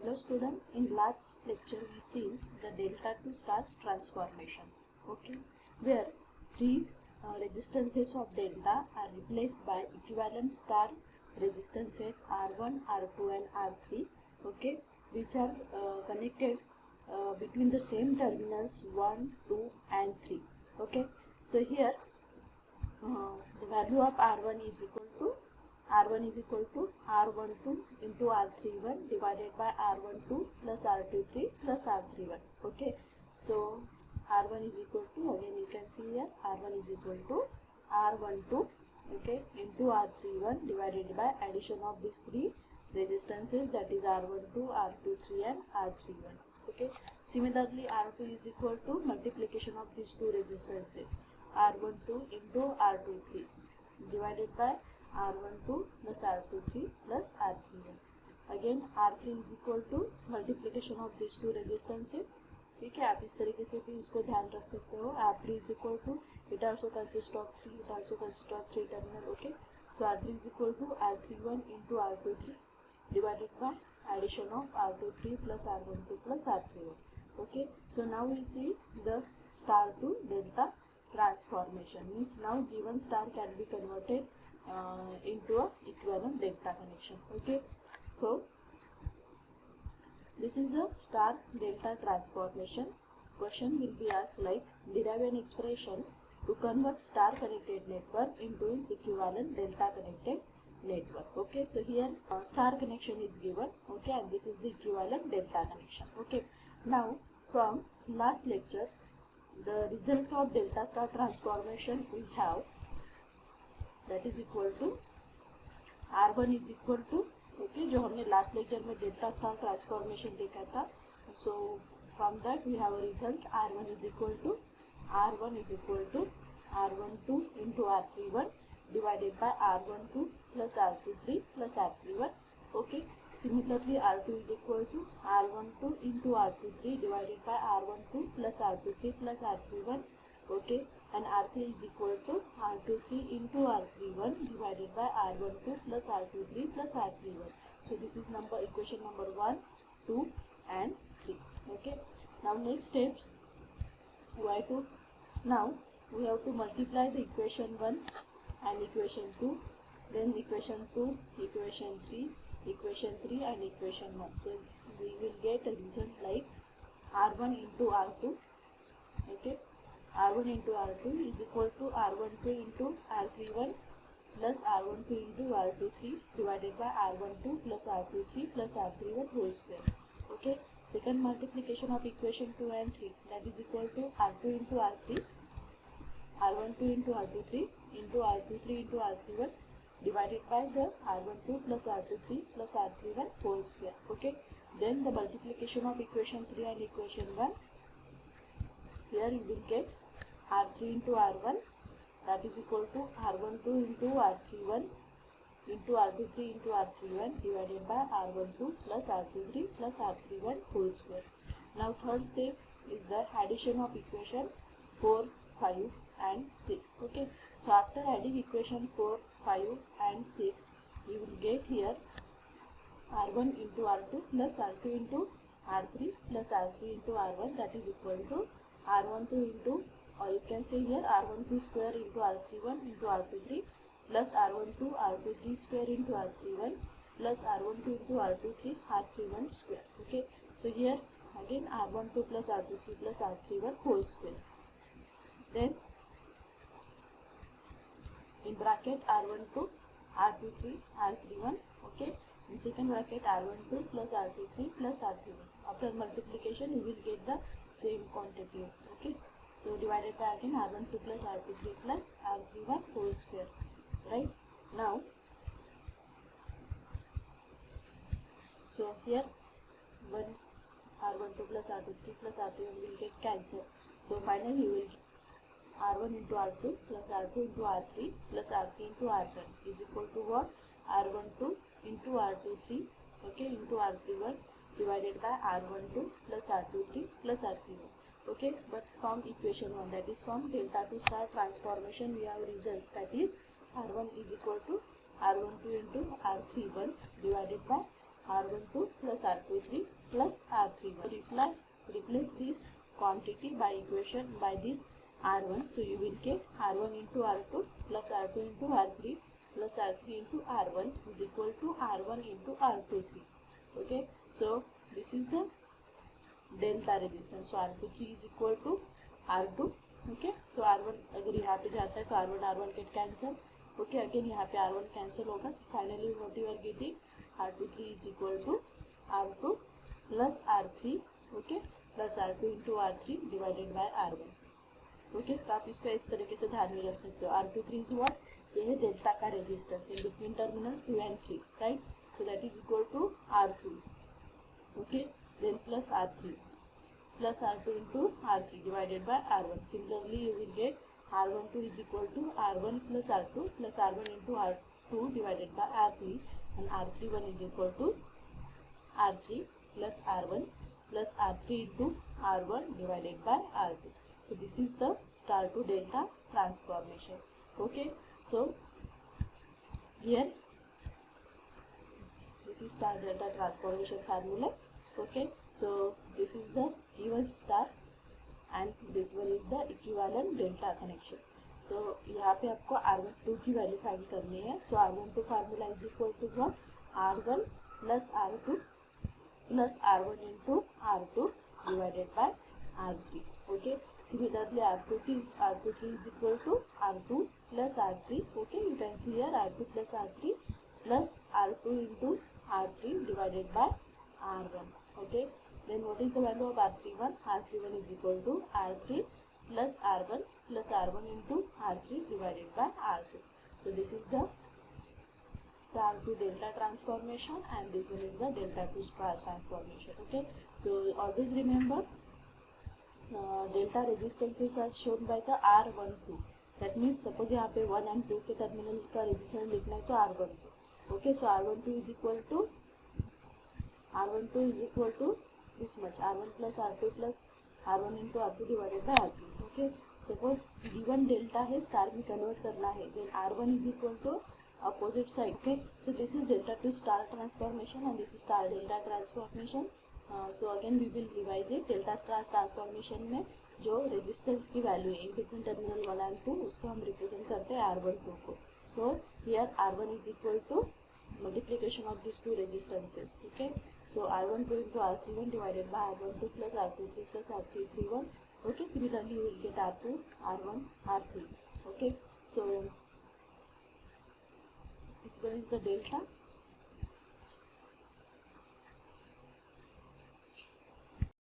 Hello student, in last lecture we see the delta to star transformation, okay, where three resistances of delta are replaced by equivalent star resistances R1, R2 and R3, okay, which are connected between the same terminals 1, 2 and 3, okay. So here the value of R1 is equal to R12 into R31 divided by R12 plus R23 plus R31. Okay, so R1 is equal to, again you can see here, R1 is equal to R12, okay, into R31 divided by addition of these three resistances, that is R12, R23 and R31. Okay, similarly R2 is equal to multiplication of these two resistances, R12 into R23 divided by R12 plus R23 plus R31. Again R3 is equal to multiplication of these two resistances. ठीक है, आप इस तरीके से भी इसको ध्यान रख सकते हो. R3 is equal to, it also consists of 3, it also consists of 3 terminal. Okay, so R3 is equal to R31 into R23 divided by addition of R23 plus R12 plus R31. Okay, so now we see the star to delta transformation, means now given star can be converted into a equivalent delta connection. Okay, so this is the star delta transformation. Question will be asked like, derive an expression to convert star connected network into its equivalent delta connected network. Okay, so here star connection is given, okay, and this is the equivalent delta connection. Okay, now from last lecture the result of delta star transformation we have, that is equal to R1 is equal to, okay, जो हमने last lecture में delta star transformation देखा था, so from that we have a result R1 is equal to R12 into R31 divided by R12 plus R23 plus R31. Okay, similarly R2 is equal to R12 into R23 divided by R12 plus R23 plus R31. Okay, and R3 is equal to R23 into R31 divided by R12 plus R23 plus R31. So this is equation number 1, 2 and 3. Okay, now next steps now we have to multiply the equation 1 and equation 2, then equation 2, equation 3, equation 3 and equation 1. So we will get a result like R1 into R2, okay, R1 into R2 is equal to R12 into R31 plus R12 into R23 divided by R12 plus R23 plus R31 whole square. Okay, second multiplication of equation 2 and 3, that is equal to R2 into R3, R12 into R23 into R23 into R31 divided by the R12 plus R23 plus R31 whole square. Okay, then the multiplication of equation 3 and equation 1, here you will get R3 into R1, that is equal to R12 into R31 into R23 into R31 divided by R12 plus R23 plus R31 whole square. Now third step is the addition of equation 4, 5 and 6. Okay, so after adding equation 4, 5 and 6, you will get here R1 into R2 plus R2 into R3 plus R3 into R1, that is equal to R12 into, or you can say here R12 square into R31 into R23 plus R12 R23 square into R31 plus R12 into R31 square. Okay, so here again R12 plus R23 plus R31 whole square, then in bracket R12 R23 R31, okay, in second bracket R12 plus R23 plus R31. After multiplication you will get the same quantity. Okay, so divided by again R12 plus R23 plus R31 whole square. Right, now so here when R12 plus R23 plus R31 will get cancelled, so finally you will get R1 into R2 plus R2 into R3 plus R3 into R1 is equal to what? R12 into R23, okay, into R31 divided by R12 plus R23 plus R31. Okay, but from equation 1, that is from delta to star transformation, we have result, that is R1 is equal to R12 into R31 divided by R12 plus R23 plus R31. Replace this quantity by this R1. So you will get R1 into R2 plus R2 into R3 plus R3 into R1 is equal to R1 into R23. Okay, so this is the delta resistance. So R23 is equal to R2. Okay, so R1 अगर यहाँ पे जाता है तो R1 get cancel. Okay, again यहाँ पे R1 cancel होगा. So finally what you are getting R23 is equal to R2 plus R3. Okay, plus R2 into R3 divided by R1. Okay, तो आप इसको इस तरीके से ध्यान में रख सकते हो. R23 इज व्हाट, ये है डेल्टा का resistance in between terminal 2 and 3, right. So that is equal to R2. Okay, then plus R3 plus R2 into R3 divided by R1. Similarly, you will get R12 is equal to R1 plus R2 plus R1 into R2 divided by R3, and R31 is equal to R3 plus R1 plus R3 into R1 divided by R2. So this is the star to delta transformation. Okay, so here this is star delta transformation formula. Okay, so this is the given star and this one is the equivalent delta connection. So यहाँ पे आपको R12 की value find करनी है. So R12 formula is equal to what, R1 plus R2 plus R1 into R2 divided by R3. Okay, similarly R23 is equal to R2 plus R3. Okay, you can see here R2 plus R3 plus R2 into R3 divided by R1. Okay, then what is the value of R31? R31 is equal to R3 plus R1 into R3 divided by R2. So this is the star to delta transformation, and this one is the delta to star transformation. Okay, so always remember delta resistances are shown by the R12. That means suppose यहाँ पे 1 and 2 के terminal का resistance लिखना है तो R12. Okay, so R12 is equal to this much, R1 plus R2 plus R1 into R2 divided by R3. Okay, suppose given delta है, star में convert करना है, then R1 is equal to opposite side. Okay, so this is delta to star transformation and this is star delta transformation. So again we will revise it. Delta star transformation में जो resistance की value है इन between terminal 1 and 2 उसको हम represent करते हैं R12 को. So here R1 is equal to multiplication of these two resistances. Okay, so R12 into R31 divided by R12 plus R23 plus R331. Okay, similarly you will get R2, R1, R3. Okay, so this one is the delta